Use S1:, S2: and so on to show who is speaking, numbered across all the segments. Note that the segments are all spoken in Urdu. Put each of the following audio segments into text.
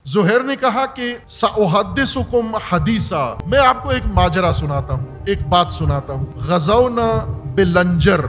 S1: زہیر نے کہا کہ سأحدثکم حدیثا، میں آپ کو ایک ماجرا سناتا ہوں، ایک بات سناتا ہوں۔ غزونا بلنجر،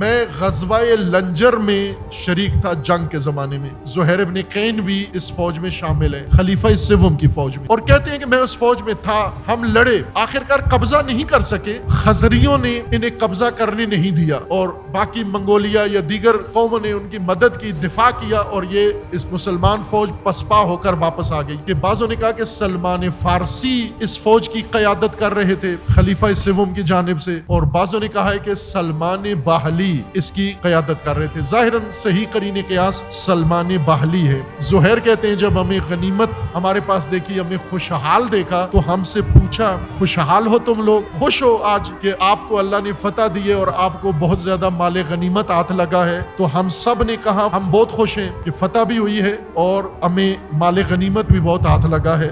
S1: میں غزوہ لنجر میں شریک تھا جنگ کے زمانے میں۔ زہیر ابن قین بھی اس فوج میں شامل ہے، خلیفہ سوم کی فوج میں، اور کہتے ہیں کہ میں اس فوج میں تھا، ہم لڑے، آخرکار قبضہ نہیں کر سکے، خزریوں نے انہیں قبضہ کرنے نہیں دیا اور باقی منگولیا یا دیگر قوموں نے ان کی مدد کی، دفاع کیا، اور یہ اس مسلمان فوج پسپا ہو کر واپس آ گئی۔ کہ بعضوں نے کہا کہ سلمان فارسی اس فوج کی قیادت کر رہے تھے خلیفہ سوم کی جانب سے، اور بعضوں نے کہا ہے کہ سلمان باہلی اس کی قیادت کر رہے تھے۔ ظاہراً صحیح قرین قیاس سلمان باہلی ہے۔ زہیر کہتے ہیں جب ہمیں غنیمت ہمارے پاس دیکھی، ہمیں خوشحال دیکھا، تو ہم سے پوچھا خوشحال ہو تم لوگ، خوش ہو آج کہ آپ کو اللہ نے فتح دی ہے اور آپ کو بہت زیادہ مال غنیمت ہاتھ لگا ہے؟ تو ہم سب نے کہا ہم بہت خوش ہیں کہ فتح بھی ہوئی ہے اور ہمیں مال غنیمت بھی بہت ہاتھ لگا ہے۔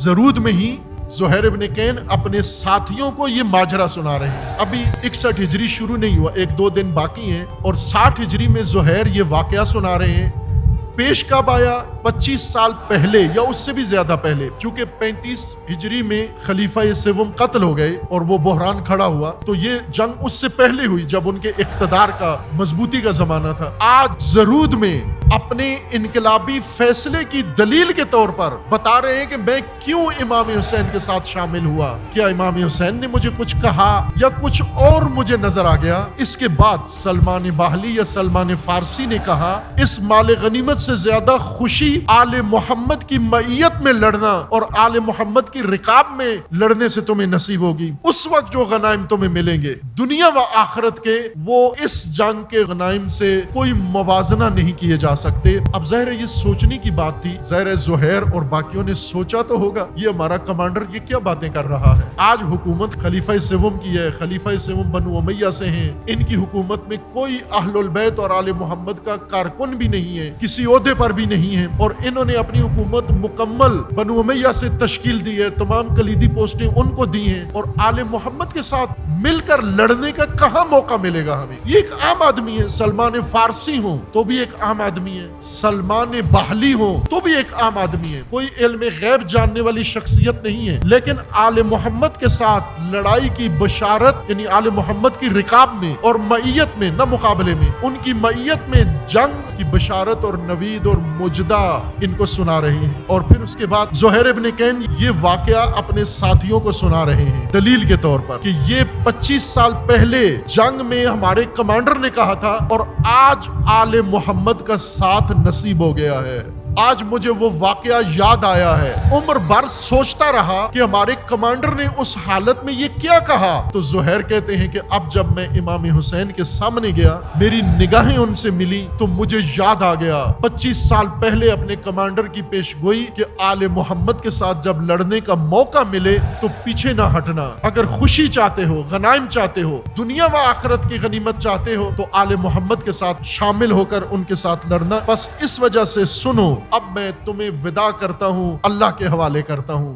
S1: زرود میں ہی زہیر ابن قین اپنے ساتھیوں کو یہ ماجرا سنا رہے ہیں۔ ابھی 61 ہجری شروع نہیں ہوا، 1-2 دن باقی ہیں، اور 60 ہجری میں زہیر یہ واقعہ سنا رہے ہیں۔ پیش کب آیا؟ 25 سال پہلے یا اس سے بھی زیادہ پہلے، چونکہ 35 ہجری میں خلیفہ سوم قتل ہو گئے اور وہ بحران کھڑا ہوا، تو یہ جنگ اس سے پہلے ہوئی جب ان کے اقتدار کا، مضبوطی کا زمانہ تھا۔ آج زرود میں اپنے انقلابی فیصلے کی دلیل کے طور پر بتا رہے ہیں کہ میں کیوں امام حسین کے ساتھ شامل ہوا۔ کیا امام حسین نے مجھے کچھ کہا یا کچھ اور مجھے نظر آ گیا؟ اس کے بعد سلمان باہلی یا سلمان فارسی نے کہا اس مال غنیمت سے زیادہ خوشی آل محمد کی معیت میں لڑنا اور آل محمد کی رکاب میں لڑنے سے تمہیں نصیب ہوگی۔ اس وقت جو غنائم تمہیں ملیں گے دنیا و آخرت کے، وہ اس جنگ کے غنائم سے کوئی موازنہ نہیں کیے جا سکتے۔ اب ظاہر ہے یہ سوچنے کی بات تھی، ظاہر ہے زہیر اور باقیوں نے سوچا تو ہوگا یہ ہمارا کمانڈر یہ کیا باتیں کر رہا ہے۔ آج حکومت خلیفہ سوم کی ہے، خلیفہ سوم بنو امیہ سے ہیں، ان کی حکومت میں کوئی اہل البیت اور آل محمد کا کارکن بھی نہیں ہے، کسی عہدے پر بھی نہیں ہے، اور انہوں نے اپنی حکومت مکمل بنو امیہ سے تشکیل دی ہے، تمام کلیدی پوسٹیں ان کو دی ہیں، اور آل محمد کے ساتھ مل کر لڑنے کا کہاں موقع ملے گا ہمیں؟ یہ ایک عام آدمی ہے، سلمان فارسی ہوں تو بھی ایک عام آدمی ہے، سلمان باہلی ہوں تو بھی ایک عام آدمی ہے، کوئی علم غیب جاننے والی شخصیت نہیں ہے، لیکن آل محمد کے ساتھ لڑائی کی بشارت، یعنی آل محمد کی رکاب میں اور معیت میں، نہ مقابلے میں، ان کی معیت میں جنگ کی بشارت اور نوید اور مجدہ ان کو سنا رہے ہیں۔ اور پھر اس کے بعد زہیر ابن قین یہ واقعہ اپنے ساتھیوں کو سنا رہے ہیں دلیل کے طور پر کہ یہ 25 سال پہلے جنگ میں ہمارے کمانڈر نے کہا تھا اور آج آل محمد کا ساتھ نصیب ہو گیا ہے۔ آج مجھے وہ واقعہ یاد آیا ہے، عمر بھر سوچتا رہا کہ ہمارے کمانڈر نے اس حالت میں یہ کیا کہا۔ تو زہیر کہتے ہیں کہ اب جب میں امام حسین کے سامنے گیا، میری نگاہیں ان سے ملی تو مجھے یاد آ گیا 25 سال پہلے اپنے کمانڈر کی پیش گوئی کہ آل محمد کے ساتھ جب لڑنے کا موقع ملے تو پیچھے نہ ہٹنا۔ اگر خوشی چاہتے ہو، غنائم چاہتے ہو، دنیا و آخرت کی غنیمت چاہتے ہو تو آل محمد کے ساتھ شامل ہو کر ان کے ساتھ لڑنا۔ بس اس وجہ سے سنو، اب میں تمہیں وداع کرتا ہوں، اللہ کے حوالے کرتا ہوں۔